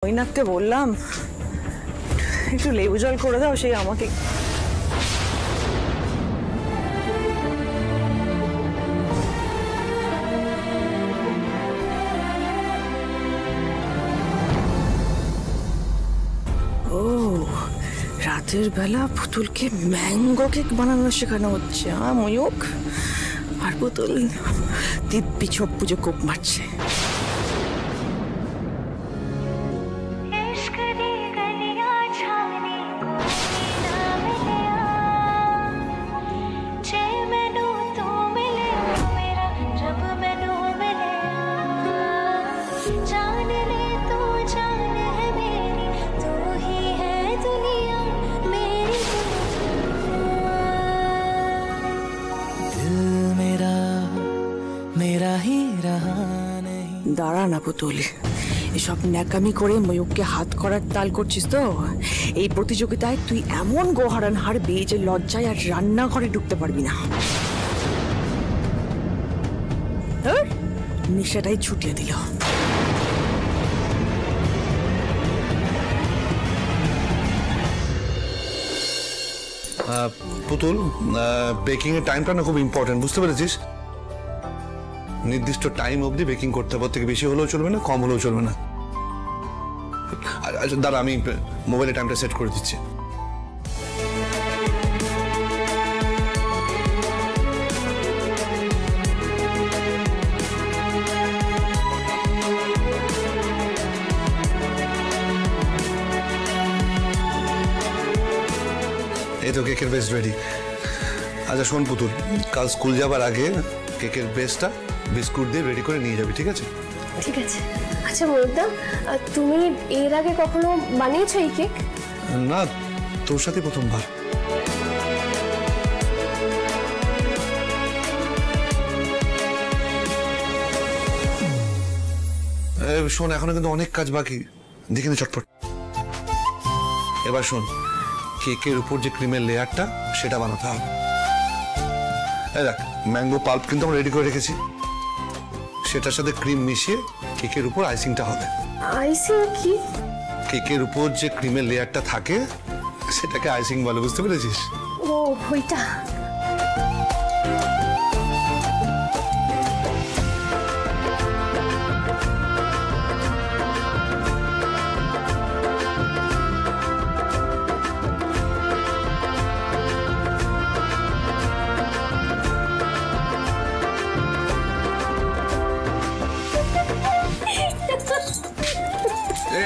মৈনাককে বললাম একটু লেবু জল করে দাও, সেই আমাকে রাতের বেলা পুতুলকে ম্যাঙ্গো কেক বানানো শেখানো হচ্ছে। ময়ূক আর পুতুল দিব্যি চোখ পুজো কোপ মারছে। দাঁড়া না পুতুল, এসব ন্যাকামি করে ময়ূককে হাত করার তাল করছিস তো? এই প্রতিযোগিতায় তুই এমন গোহারান হারবি যে লজ্জায় আর রান্নাঘরে ঢুকতে পারবি না। নেশাটাই ছুটিয়ে দিল। পুতুল, বেকিং এর টাইমটা না খুব ইম্পর্টেন্ট, বুঝতে পেরেছিস? নির্দিষ্ট টাইম অবধি বেকিং করতে হবে, থেকে বেশি হলেও চলবে না, কম হলেও চলবে না। দাঁড়া, আমি মোবাইলে টাইমটা সেট করে দিচ্ছি। এই তো কেকের বেস রেডি। আচ্ছা শোন পুতুল, কাল স্কুল যাবার আগে কেকের বেসটা বিস্কুট দিয়ে রেডি করে নিয়ে যাবি, ঠিক আছে? ঠিক আছে। আচ্ছা ময়ূকদা, তুমি এর আগে কখনো বানিয়েছো এই কেক? না, তোর সাথে প্রথমবার। শোন, এখনো কিন্তু অনেক কাজ বাকি, দেখে নে চটপট। এবার শোন, কেকের উপর যে ক্রিমের লেয়ারটা সেটা বানাতে হবে। দেখ, ম্যাঙ্গো পাল্প কিন্তু আমরা রেডি করে রেখেছি, সেটার সাথে ক্রিম মিশিয়ে কেকের উপর আইসিংটা হবে। আইসিং কি? কেকের উপর যে ক্রিমের লেয়ারটা থাকে সেটাকে আইসিং বলে, বুঝতে পেরেছিস? ও ওইটা।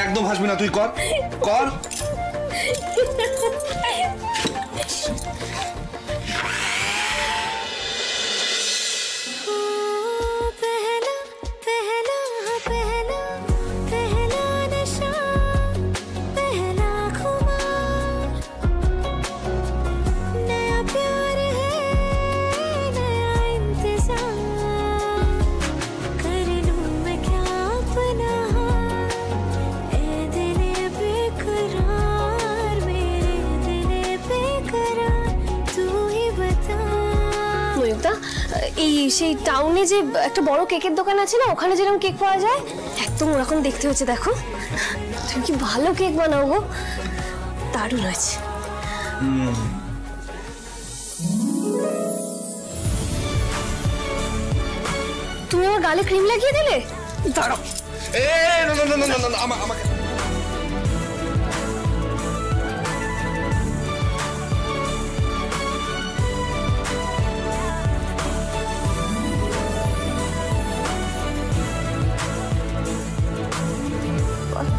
একদম হাসবি না, তুই কর কর। এই সেই টাউনে যে একটা বড় কেকের দোকান আছে না, ওখানে যেরকম কেক পাওয়া যায় একদম ওরকম দেখতে হচ্ছে। দেখো তুমি কি ভালো কেক বানাও গো, দারুণ হয়েছে। তুমি আমার গালে ক্রিম লাগিয়ে দিলে। দাঁড়াও, আমাকে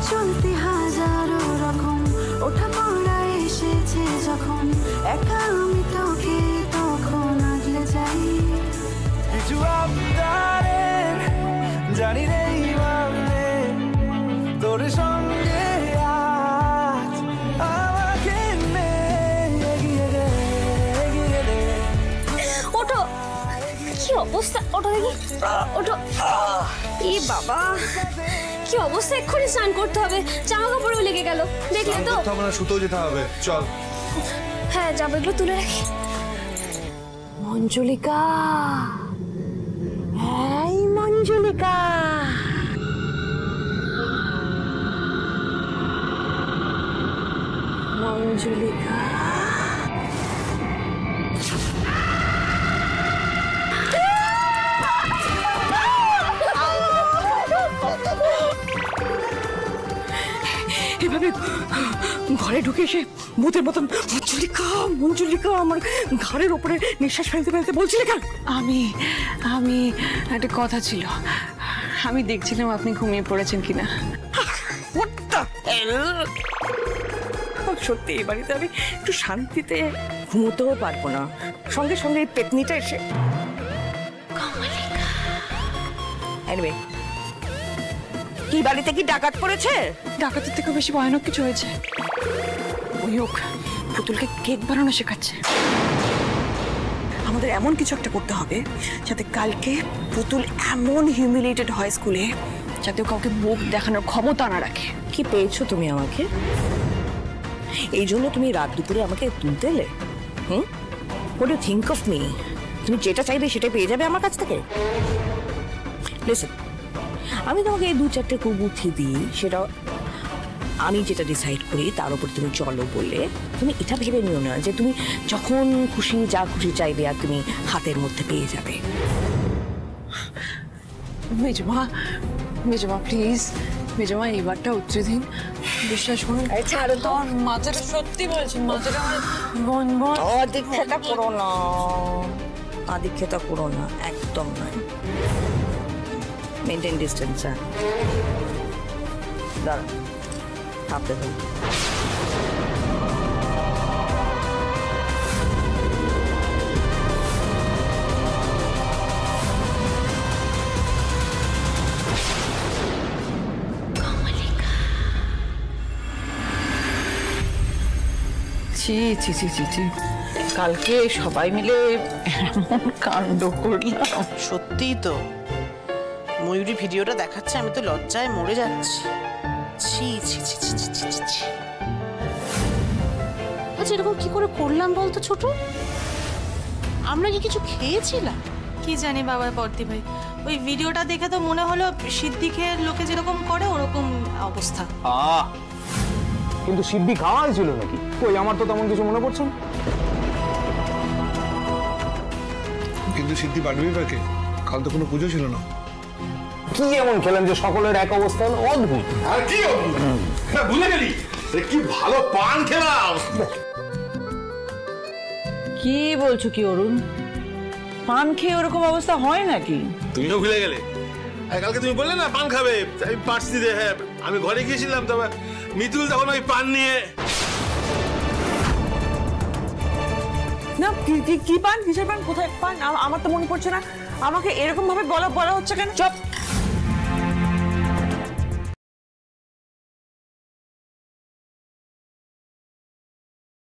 চলতে হাজারো রকম ওঠা পড়া এসেছে যখন, একা আমি তোকে তখন আগলে যাই। কিছু আপনার জানি নেই মানে তোর সঙ্গে আজ আমাকে এগিয়ে দে, এগিয়ে দে। ওঠো, কি অবস্থা, ওঠো দেখি, ওঠো। এ বাবা, কি অবস্থা, এক্ষুনি স্নান করতে হবে, জামা কাপড়ও লেগে গেল, দেখলে তো? শুতেও যেতে হবে, চল। হ্যাঁ যাবো, এগুলো তুলে রাখি। মঞ্জুলিকা, এই মঞ্জুলিকা, মঞ্জুলিকা এভাবে ঘরে ঢুকে এসে ভূতের মতন মঞ্জুলিকা মঞ্জুলিকা আমার ঘাড়ের ওপরে নিঃশ্বাস ফেলতে ফেলতে বলছিলে কেন? আমি একটা কথা ছিল, আমি দেখছিলাম আপনি ঘুমিয়ে পড়েছেন কিনা। সত্যি এই বাড়িতে আমি একটু শান্তিতে ঘুমোতেও পারবো না, সঙ্গে সঙ্গে এই পেতনিটা এসে। Anyway, কি বাড়িতে কি ডাকাত পড়েছে? ডাকাতের থেকেও বেশি ভয়ানক কিছু হয়েছে। ময়ূক পুতুলকে কেক বানানো শেখাচ্ছে। আমাদের এমন কিছু একটা করতে হবে যাতে কালকে পুতুল এমন হিউমিলিয়েটেড হয় স্কুলে যাতে ও কাউকে মুখ দেখানোর ক্ষমতা না রাখে। কি পেয়েছো তুমি আমাকে? এই জন্য তুমি রাত দুপুরে আমাকে তুলতে এলে? What do you think of me? তুমি যেটা চাইবে সেটাই পেয়ে যাবে আমার কাছ থেকে। Listen, আমি তোমাকে এই 2-4টে কুবুদ্ধি দিই, সেটা আমি যেটা ডিসাইড করি তার উপর তুমি চলো বলে তুমি এটা ভেবে নিও না যে তুমি যখন খুশি যা খুশি চাইবে আর তুমি হাতের মধ্যে পেয়ে যাবে। মেজমা প্লিজ, মেজমা এইবারটা উচ্চ দিন, বিশ্বাস করুন। আমার মাথাটা সত্যি বলছি, মাথাটা আমার বন বন। আদিক্ষেতা করো না, আদিক্ষেতা করো না, একদম নয়। Maintain distance. দাঁড়া, ভাবতে থাক। ছি ছি ছি ছি ছি, কালকে সবাই মিলে এমন কাণ্ড করলাম। সত্যিই তো, ময়ূরী ভিডিওটা দেখাচ্ছে, আমি তো লজ্জায় মরে যাচ্ছি। ছি ছি ছি ছি ছি ছি ছি। আচ্ছা এরকম কি করে করলাম বলতো ছোট? আমরা কি কিছু খেয়েছিলাম? কি জানি বাবা বর্দি ভাই, ওই ভিডিওটা দেখে তো মনে হলো সিদ্দিকের লোকে যেরকম করে ওরকম অবস্থা। কিন্তু সিদ্ধি খাওয়া হয়েছিল নাকি? কই, আমার তো তেমন কিছু মনে পড়ছে না। কিন্তু সিদ্ধি বাড়বেই পাকে, কাল তো কোনো পুজো ছিল না। কি এমন খেলেন যে সকলের এক অবস্থা হলো? অদ্ভুত। আর কি অদ্ভুত? ভুলে গেলি কি ভালো পান খেলাম। কি বলছো কি অরুণ? পান খেয়ে ওরকম অবস্থা হয় নাকি? তুমিও ভুলে গেলে? কালকে তুমি বললে না পান খাবে, আমি পার্স দিতে। হ্যাঁ, আমি ঘরে গিয়েছিলাম, তবে মিতুল তখন ওই পান নিয়ে। না, কি পান? কিসের পান? কোথায় পান? আমার তো মনে পড়ছে না। আমাকে এরকম ভাবে বলা হচ্ছে কেন? চুপ।